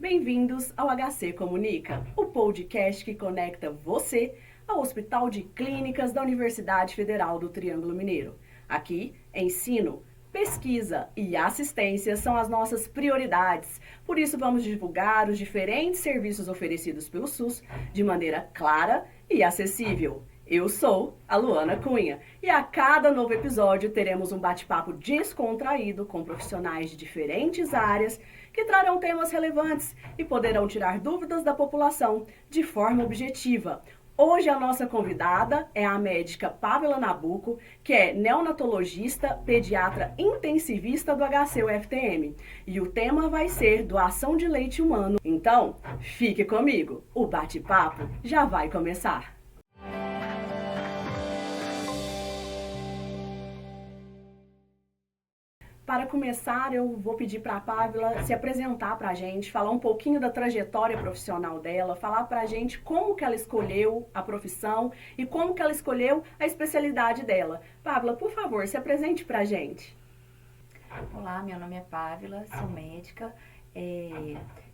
Bem-vindos ao HC Comunica, o podcast que conecta você ao Hospital de Clínicas da Universidade Federal do Triângulo Mineiro. Aqui, ensino, pesquisa e assistência são as nossas prioridades. Por isso, vamos divulgar os diferentes serviços oferecidos pelo SUS de maneira clara e acessível. Eu sou a Luana Cunha e a cada novo episódio teremos um bate-papo descontraído com profissionais de diferentes áreas que trarão temas relevantes e poderão tirar dúvidas da população de forma objetiva. Hoje a nossa convidada é a médica Pávila Nabuco, que é neonatologista, pediatra intensivista do HC-UFTM. E o tema vai ser doação de leite humano. Então, fique comigo, o bate-papo já vai começar. Para começar, eu vou pedir para a Pávila se apresentar para a gente, falar um pouquinho da trajetória profissional dela, falar para a gente como que ela escolheu a profissão e como que ela escolheu a especialidade dela. Pávila, por favor, se apresente para a gente. Olá, meu nome é Pávila, sou médica.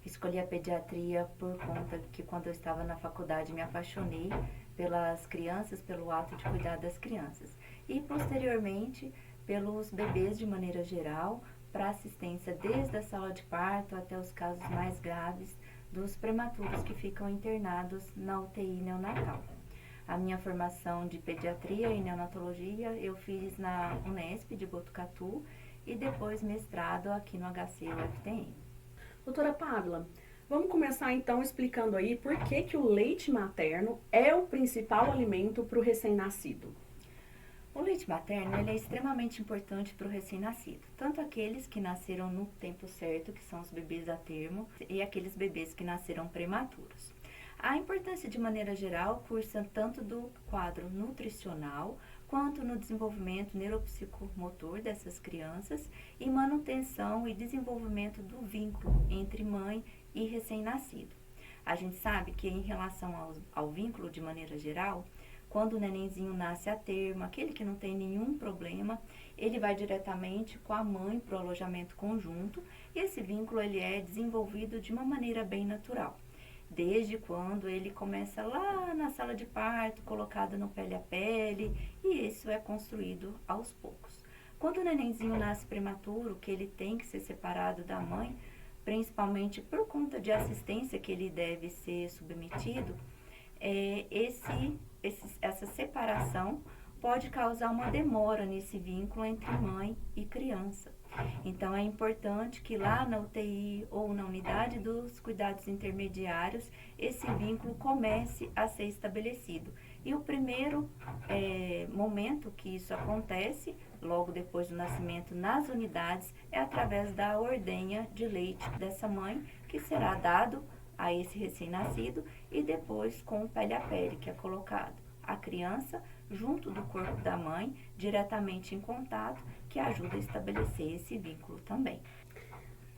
Escolhi a pediatria por conta que quando eu estava na faculdade me apaixonei pelas crianças, pelo ato de cuidar das crianças. E posteriormente pelos bebês de maneira geral, para assistência desde a sala de parto até os casos mais graves dos prematuros que ficam internados na UTI neonatal. A minha formação de pediatria e neonatologia eu fiz na Unesp de Botucatu e depois mestrado aqui no HC-UFTM. Doutora Pávila, vamos começar então explicando aí por que o leite materno é o principal alimento para o recém-nascido. O leite materno ele é extremamente importante para o recém-nascido, tanto aqueles que nasceram no tempo certo, que são os bebês a termo, e aqueles bebês que nasceram prematuros. A importância, de maneira geral, cursa tanto do quadro nutricional, quanto no desenvolvimento neuropsicomotor dessas crianças e manutenção e desenvolvimento do vínculo entre mãe e recém-nascido. A gente sabe que em relação ao vínculo, de maneira geral, quando o nenenzinho nasce a termo, aquele que não tem nenhum problema, ele vai diretamente com a mãe para o alojamento conjunto e esse vínculo ele é desenvolvido de uma maneira bem natural. Desde quando ele começa lá na sala de parto, colocado no pele a pele, e isso é construído aos poucos. Quando o nenenzinho nasce prematuro, que ele tem que ser separado da mãe, principalmente por conta de assistência que ele deve ser submetido, essa separação pode causar uma demora nesse vínculo entre mãe e criança. Então, é importante que lá na UTI ou na unidade dos cuidados intermediários, esse vínculo comece a ser estabelecido. E o primeiro momento que isso acontece, logo depois do nascimento nas unidades, é através da ordenha de leite dessa mãe, que será dado a esse recém-nascido e depois com o pele a pele, que é colocado a criança junto do corpo da mãe, diretamente em contato, que ajuda a estabelecer esse vínculo também.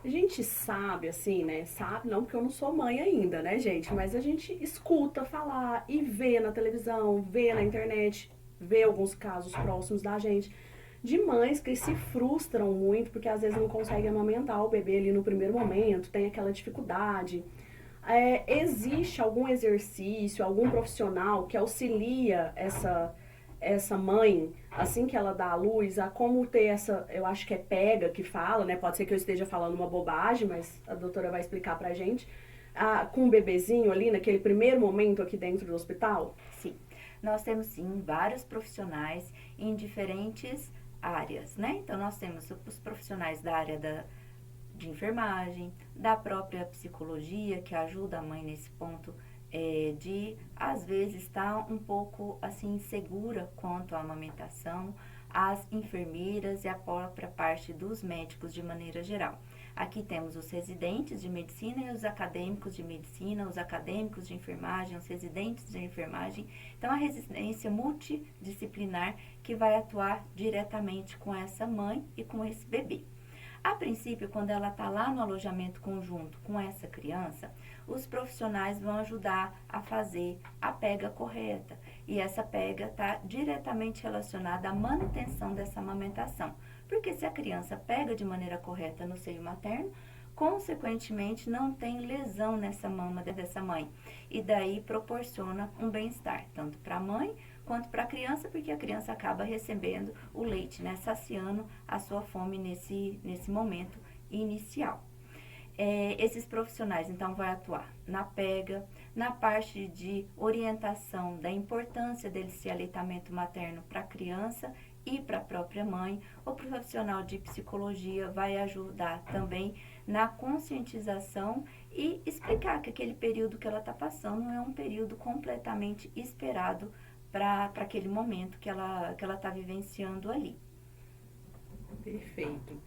A gente sabe, assim, né? Sabe, não porque eu não sou mãe ainda, né, gente? Mas a gente escuta falar e vê na televisão, vê na internet, vê alguns casos próximos da gente de mães que se frustram muito porque às vezes não conseguem amamentar o bebê ali no primeiro momento, tem aquela dificuldade. Existe algum exercício, algum profissional que auxilia essa mãe, assim que ela dá à luz, a como ter essa, eu acho que é pega que fala, né? Pode ser que eu esteja falando uma bobagem, mas a doutora vai explicar pra gente. Com um bebezinho ali, naquele primeiro momento aqui dentro do hospital? Sim, nós temos sim vários profissionais em diferentes áreas, né? Então, nós temos os profissionais da área de enfermagem, da própria psicologia, que ajuda a mãe nesse ponto de, às vezes, estar um pouco, assim, insegura quanto à amamentação, as enfermeiras e a própria parte dos médicos de maneira geral. Aqui temos os residentes de medicina e os acadêmicos de medicina, os acadêmicos de enfermagem, os residentes de enfermagem. Então, a residência multidisciplinar que vai atuar diretamente com essa mãe e com esse bebê. A princípio, quando ela está lá no alojamento conjunto com essa criança, os profissionais vão ajudar a fazer a pega correta. E essa pega está diretamente relacionada à manutenção dessa amamentação. Porque se a criança pega de maneira correta no seio materno, consequentemente não tem lesão nessa mama dessa mãe. E daí proporciona um bem-estar, tanto para a mãe quanto para a criança, porque a criança acaba recebendo o leite, né, saciando a sua fome nesse momento inicial. Esses profissionais, então, vão atuar na pega, na parte de orientação da importância desse aleitamento materno para a criança e para a própria mãe. O profissional de psicologia vai ajudar também na conscientização e explicar que aquele período que ela está passando é um período completamente esperado para aquele momento que ela está vivenciando ali. Perfeito.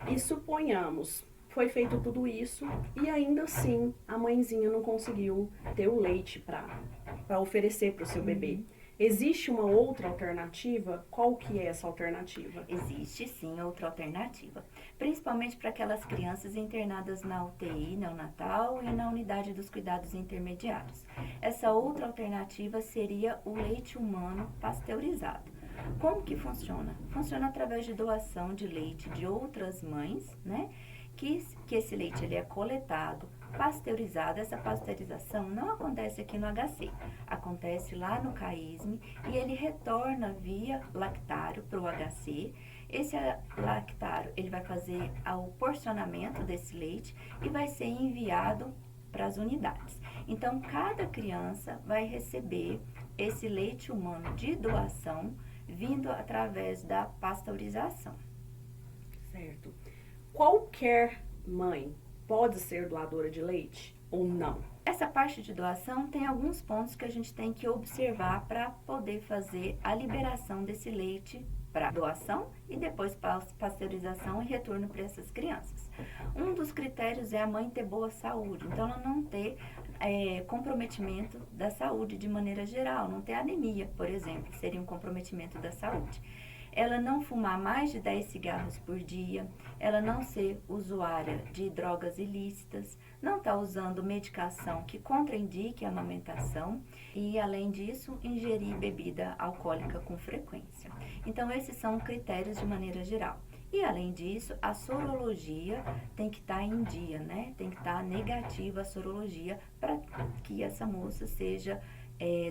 E suponhamos, foi feito tudo isso e ainda assim a mãezinha não conseguiu ter o leite para oferecer para o seu bebê. Existe uma outra alternativa? Qual que é essa alternativa? Existe sim outra alternativa, principalmente para aquelas crianças internadas na UTI neonatal e na unidade dos cuidados intermediários. Essa outra alternativa seria o leite humano pasteurizado. Como que funciona? Funciona através de doação de leite de outras mães, né? Que esse leite ele é coletado, pasteurizado. Essa pasteurização não acontece aqui no HC, acontece lá no CAISM e ele retorna via lactário para o HC. Esse lactário ele vai fazer o porcionamento desse leite e vai ser enviado para as unidades. Então, cada criança vai receber esse leite humano de doação vindo através da pasteurização. Certo. Qualquer mãe pode ser doadora de leite ou não? Essa parte de doação tem alguns pontos que a gente tem que observar para poder fazer a liberação desse leite para doação e depois para pasteurização e retorno para essas crianças. Um dos critérios é a mãe ter boa saúde, então ela não ter comprometimento da saúde de maneira geral, não ter anemia, por exemplo, seria um comprometimento da saúde. Ela não fumar mais de 10 cigarros por dia, ela não ser usuária de drogas ilícitas, não estar usando medicação que contraindique a amamentação e, além disso, ingerir bebida alcoólica com frequência. Então, esses são critérios de maneira geral. E, além disso, a sorologia tem que estar em dia, né? Tem que estar negativa a sorologia para que essa moça seja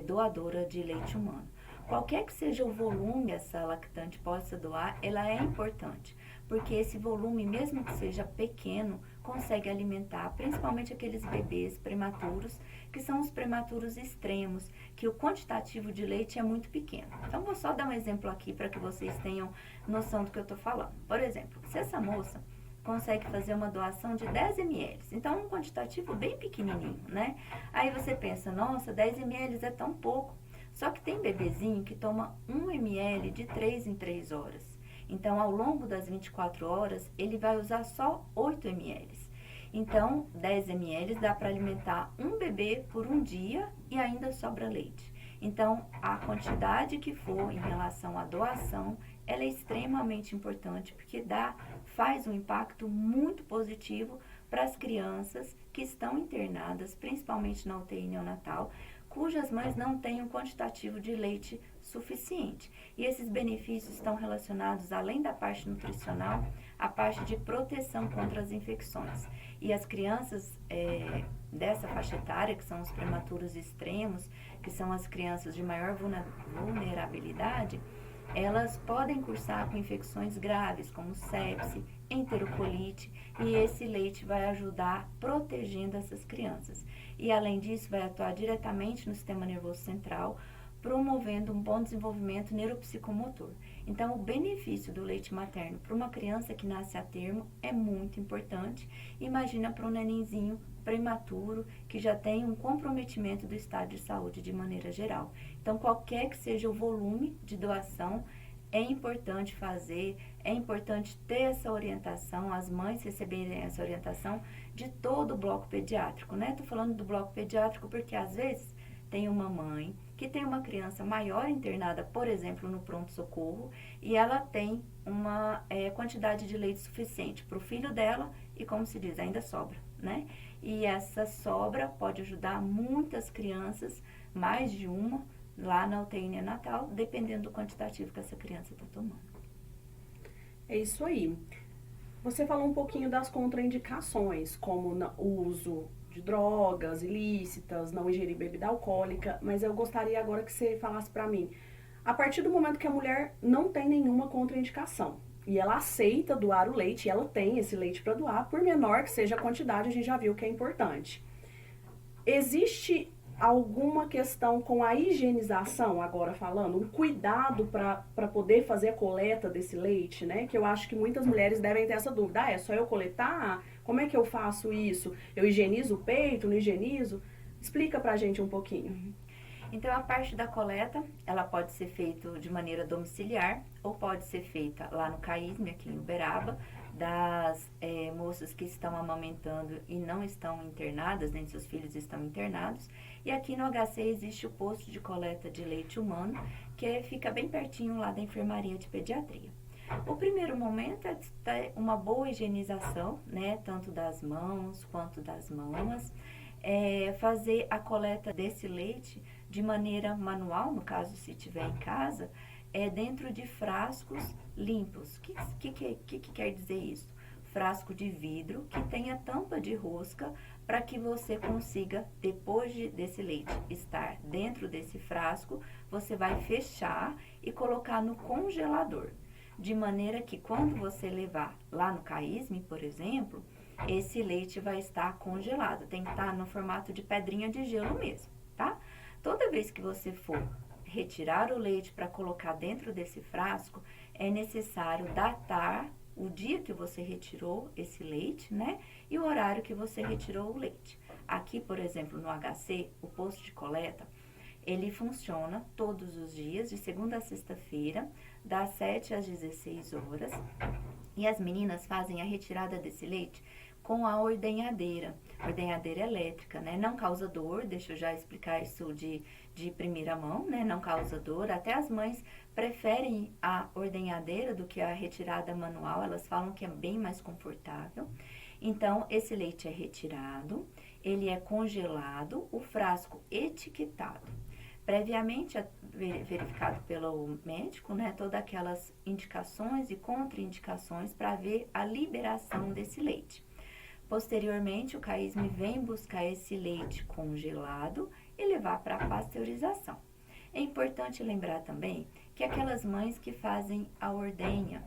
doadora de leite humano. Qualquer que seja o volume essa lactante possa doar, ela é importante, porque esse volume, mesmo que seja pequeno, consegue alimentar principalmente aqueles bebês prematuros, que são os prematuros extremos, que o quantitativo de leite é muito pequeno. Então, vou só dar um exemplo aqui para que vocês tenham noção do que eu estou falando. Por exemplo, se essa moça consegue fazer uma doação de 10 ml, então é um quantitativo bem pequenininho, né? Aí você pensa, nossa, 10 ml é tão pouco. Só que tem bebezinho que toma 1 ml de 3 em 3 horas. Então, ao longo das 24 horas, ele vai usar só 8 ml. Então, 10 ml dá para alimentar um bebê por um dia e ainda sobra leite. Então, a quantidade que for em relação à doação, ela é extremamente importante, porque faz um impacto muito positivo para as crianças que estão internadas, principalmente na UTI neonatal, cujas mães não têm um quantitativo de leite suficiente. E esses benefícios estão relacionados, além da parte nutricional, à parte de proteção contra as infecções. E as crianças dessa faixa etária, que são os prematuros extremos, que são as crianças de maior vulnerabilidade, elas podem cursar com infecções graves, como sepse, enterocolite, e esse leite vai ajudar protegendo essas crianças. E, além disso, vai atuar diretamente no sistema nervoso central, promovendo um bom desenvolvimento neuropsicomotor. Então, o benefício do leite materno para uma criança que nasce a termo é muito importante. Imagina para um nenenzinho prematuro que já tem um comprometimento do estado de saúde de maneira geral. Então, qualquer que seja o volume de doação, é importante fazer, é importante ter essa orientação, as mães receberem essa orientação de todo o bloco pediátrico, né? Tô falando do bloco pediátrico porque, às vezes, tem uma mãe que tem uma criança maior internada, por exemplo, no pronto-socorro, e ela tem uma quantidade de leite suficiente para o filho dela e, como se diz, ainda sobra, né? E essa sobra pode ajudar muitas crianças, mais de uma, lá na UTI neonatal, dependendo do quantitativo que essa criança está tomando. É isso aí. Você falou um pouquinho das contraindicações, como o uso de drogas ilícitas, não ingerir bebida alcoólica, mas eu gostaria agora que você falasse para mim, a partir do momento que a mulher não tem nenhuma contraindicação e ela aceita doar o leite, e ela tem esse leite para doar, por menor que seja a quantidade, a gente já viu que é importante. Existe alguma questão com a higienização, agora falando, um cuidado para poder fazer a coleta desse leite, né? Que eu acho que muitas mulheres devem ter essa dúvida. Ah, é só eu coletar? Como é que eu faço isso? Eu higienizo o peito, não higienizo? Explica pra gente um pouquinho. Então, a parte da coleta, ela pode ser feita de maneira domiciliar ou pode ser feita lá no CAISM, aqui em Uberaba, das moças que estão amamentando e não estão internadas, nem seus filhos estão internados. E aqui no HC existe o posto de coleta de leite humano, que fica bem pertinho lá da enfermaria de pediatria. O primeiro momento é ter uma boa higienização, né, tanto das mãos quanto das mamas. Fazer a coleta desse leite de maneira manual, no caso se tiver em casa, dentro de frascos limpos. O que quer dizer isso? Frasco de vidro que tenha tampa de rosca para que você consiga, depois desse leite estar dentro desse frasco, você vai fechar e colocar no congelador. De maneira que quando você levar lá no CAISM, por exemplo, esse leite vai estar congelado. Tem que estar no formato de pedrinha de gelo mesmo, tá? Toda vez que você for retirar o leite para colocar dentro desse frasco, é necessário datar o dia que você retirou esse leite, né? E o horário que você retirou o leite. Aqui, por exemplo, no HC, o posto de coleta, ele funciona todos os dias, de segunda a sexta-feira, das 7 às 16 horas. E as meninas fazem a retirada desse leite com a ordenhadeira elétrica, né? Não causa dor, deixa eu já explicar isso de primeira mão, né? Não causa dor, até as mães preferem a ordenhadeira do que a retirada manual, elas falam que é bem mais confortável. Então, esse leite é retirado, ele é congelado, o frasco etiquetado. Previamente verificado pelo médico, né, todas aquelas indicações e contraindicações para ver a liberação desse leite. Posteriormente, o CAISM vem buscar esse leite congelado e levar para a pasteurização. É importante lembrar também que aquelas mães que fazem a ordenha,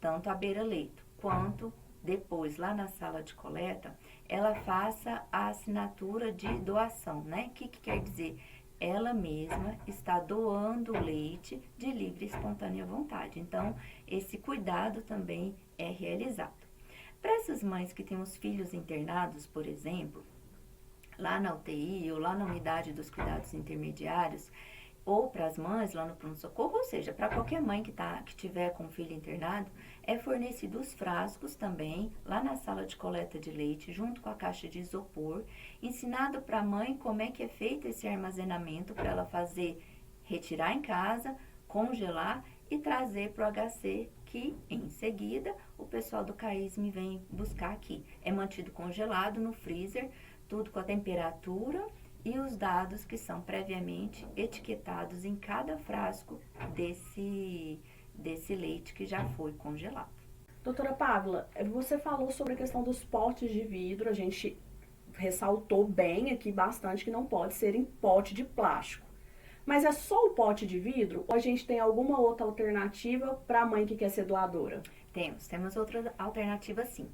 tanto à beira-leito quanto depois lá na sala de coleta, ela faça a assinatura de doação, né? O que quer dizer? Ela mesma está doando o leite de livre e espontânea vontade. Então, esse cuidado também é realizado. Para essas mães que têm os filhos internados, por exemplo, lá na UTI ou lá na unidade dos cuidados intermediários, ou para as mães lá no pronto-socorro, ou seja, para qualquer mãe que tiver com filho internado, é fornecido os frascos também lá na sala de coleta de leite, junto com a caixa de isopor, ensinado para a mãe como é que é feito esse armazenamento para ela fazer, retirar em casa, congelar e trazer para o HC, que em seguida o pessoal do CAISM vem buscar aqui. É mantido congelado no freezer, tudo com a temperatura e os dados que são previamente etiquetados em cada frasco desse leite que já foi congelado. Doutora Pavla, você falou sobre a questão dos potes de vidro, a gente ressaltou bem aqui bastante que não pode ser em pote de plástico. Mas é só o pote de vidro ou a gente tem alguma outra alternativa para a mãe que quer ser doadora? Temos outra alternativa sim.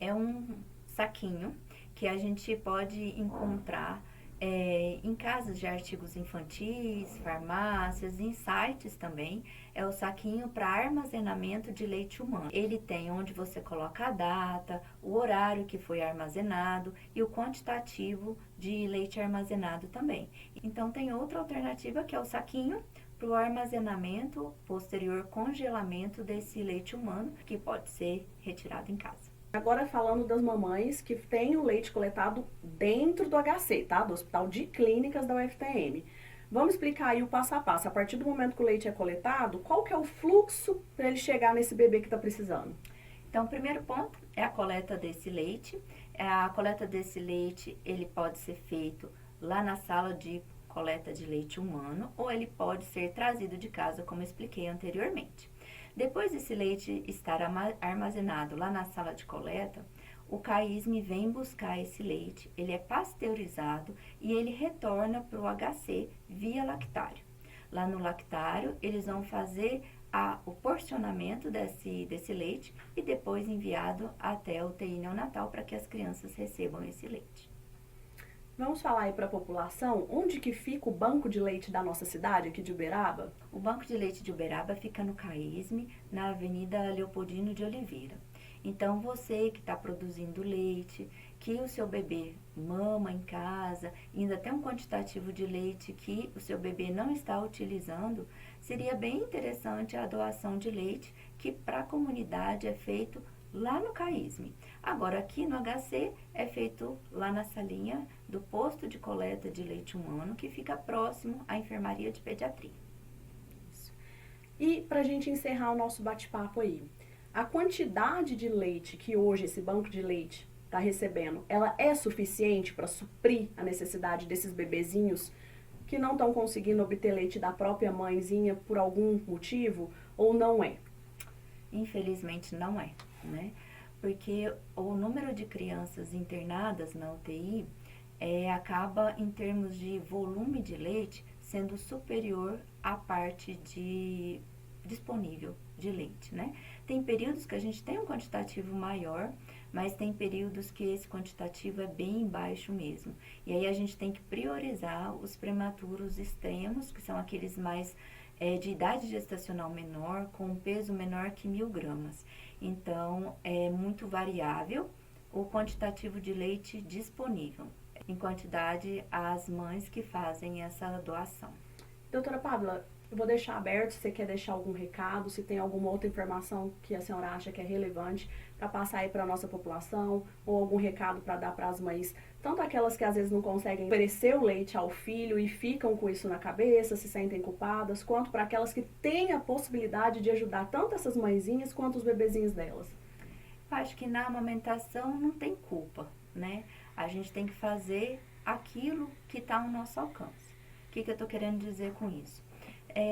É um saquinho que a gente pode encontrar em casas de artigos infantis, farmácias, em sites também. É o saquinho para armazenamento de leite humano. Ele tem onde você coloca a data, o horário que foi armazenado e o quantitativo de leite armazenado também. Então tem outra alternativa que é o saquinho para o armazenamento, posterior congelamento desse leite humano, que pode ser retirado em casa. Agora falando das mamães que têm o leite coletado dentro do HC, tá? Do Hospital de Clínicas da UFTM. Vamos explicar aí o passo a passo. A partir do momento que o leite é coletado, qual que é o fluxo para ele chegar nesse bebê que está precisando? Então, o primeiro ponto é a coleta desse leite. A coleta desse leite, ele pode ser feito lá na sala de coleta de leite humano ou ele pode ser trazido de casa, como expliquei anteriormente. Depois desse leite estar armazenado lá na sala de coleta, o CAISM vem buscar esse leite, ele é pasteurizado e ele retorna para o HC via lactário. Lá no lactário, eles vão fazer o porcionamento desse leite e depois enviado até a UTI neonatal para que as crianças recebam esse leite. Vamos falar aí para a população onde que fica o banco de leite da nossa cidade, aqui de Uberaba? O banco de leite de Uberaba fica no CAISM, na Avenida Leopoldino de Oliveira. Então, você que está produzindo leite, que o seu bebê mama em casa, ainda tem um quantitativo de leite que o seu bebê não está utilizando, seria bem interessante a doação de leite, que para a comunidade é feito lá no CAISM. Agora, aqui no HC, é feito lá na salinha do posto de coleta de leite humano, que fica próximo à enfermaria de pediatria. E para a gente encerrar o nosso bate-papo aí, a quantidade de leite que hoje esse banco de leite está recebendo, ela é suficiente para suprir a necessidade desses bebezinhos que não estão conseguindo obter leite da própria mãezinha por algum motivo, ou não é? Infelizmente não é, né? Porque o número de crianças internadas na UTI acaba, em termos de volume de leite, sendo superior à parte disponível de leite, né? Tem períodos que a gente tem um quantitativo maior, mas tem períodos que esse quantitativo é bem baixo mesmo. E aí a gente tem que priorizar os prematuros extremos, que são aqueles mais de idade gestacional menor, com um peso menor que 1.000 gramas. Então, é muito variável o quantitativo de leite disponível, em quantidade às mães que fazem essa doação. Doutora Pávila, eu vou deixar aberto se você quer deixar algum recado, se tem alguma outra informação que a senhora acha que é relevante para passar aí para a nossa população, ou algum recado para dar para as mães, tanto aquelas que às vezes não conseguem oferecer o leite ao filho e ficam com isso na cabeça, se sentem culpadas, quanto para aquelas que têm a possibilidade de ajudar tanto essas mãezinhas quanto os bebezinhos delas. Eu acho que na amamentação não tem culpa, né? A gente tem que fazer aquilo que está ao nosso alcance. O que eu estou querendo dizer com isso?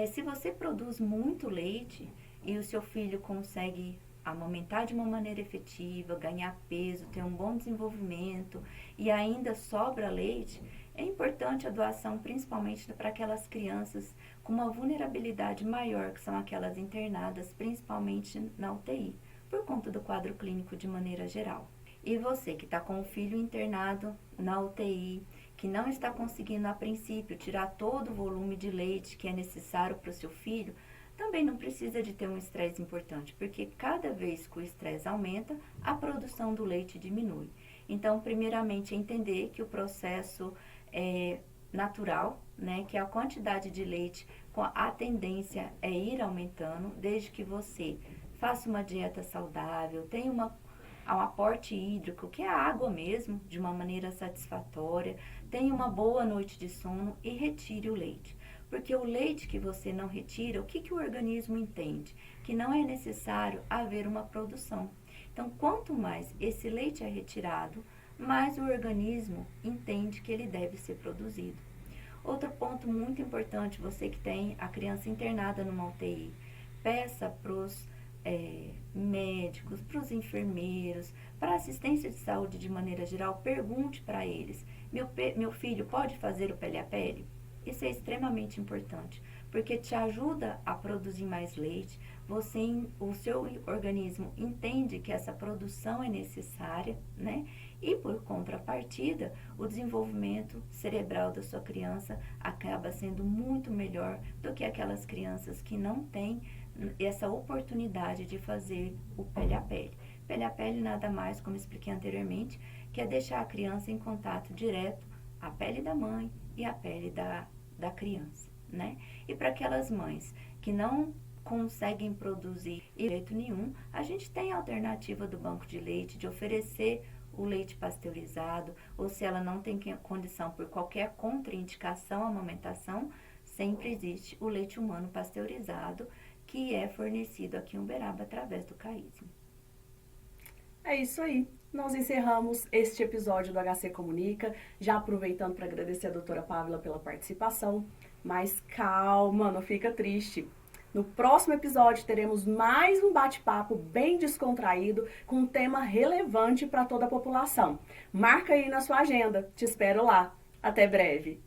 Se você produz muito leite e o seu filho consegue amamentar de uma maneira efetiva, ganhar peso, ter um bom desenvolvimento e ainda sobra leite, é importante a doação principalmente para aquelas crianças com uma vulnerabilidade maior, que são aquelas internadas principalmente na UTI, por conta do quadro clínico de maneira geral. E você que está com o filho internado na UTI, que não está conseguindo a princípio tirar todo o volume de leite que é necessário para o seu filho, também não precisa de ter um estresse importante, porque cada vez que o estresse aumenta, a produção do leite diminui. Então, primeiramente, entender que o processo é natural, né, que a quantidade de leite, a tendência é ir aumentando, desde que você faça uma dieta saudável, tenha um aporte hídrico, que é a água mesmo, de uma maneira satisfatória, tenha uma boa noite de sono e retire o leite. Porque o leite que você não retira, o que o organismo entende? Que não é necessário haver uma produção. Então, quanto mais esse leite é retirado, mais o organismo entende que ele deve ser produzido. Outro ponto muito importante, você que tem a criança internada numa UTI, peça para os médicos, para os enfermeiros, para a assistência de saúde de maneira geral, pergunte para eles, meu filho pode fazer o pele a pele? Isso é extremamente importante, porque te ajuda a produzir mais leite, o seu organismo entende que essa produção é necessária, né? E por contrapartida, o desenvolvimento cerebral da sua criança acaba sendo muito melhor do que aquelas crianças que não têm essa oportunidade de fazer o pele a pele. Pele a pele nada mais, como expliquei anteriormente, que é deixar a criança em contato direto a pele da mãe e a pele da criança, né? E para aquelas mães que não conseguem produzir de jeito nenhum, a gente tem a alternativa do banco de leite, de oferecer o leite pasteurizado, ou se ela não tem condição por qualquer contraindicação à amamentação, sempre existe o leite humano pasteurizado, que é fornecido aqui em Uberaba através do CAISM. É isso aí. Nós encerramos este episódio do HC Comunica, já aproveitando para agradecer a doutora Pávila pela participação, mas calma, não fica triste. No próximo episódio teremos mais um bate-papo bem descontraído com um tema relevante para toda a população. Marca aí na sua agenda. Te espero lá. Até breve.